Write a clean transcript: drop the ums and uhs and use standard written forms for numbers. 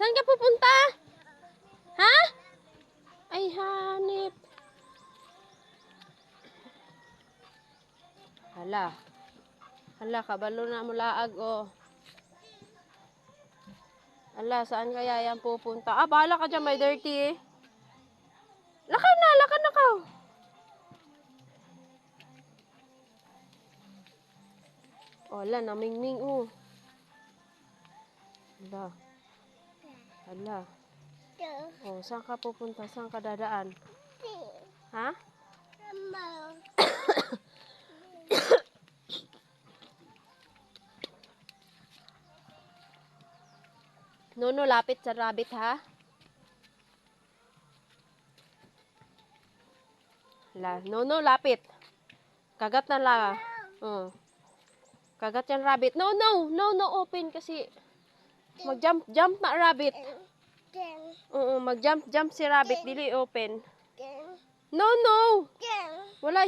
Saan ka pupunta? Ha? Ay, hanip. Hala. Hala, kabalo na mo laag, oh. Hala, saan kaya yan pupunta? Ah, bahala ka dyan, may dirty eh. Lakad na ka. Oh, hala, namingming, oh. Hala. Hala. Oh, saan ka pupunta? Saan ka dadaan? Ha? Nono, lapit sa rabbit, ha? Nono, lapit. Kagat na lang. Kagat yan rabbit. No, open kasi. Mag-jump na rabbit. Mag-jump si rabbit. Dili open. No. Wala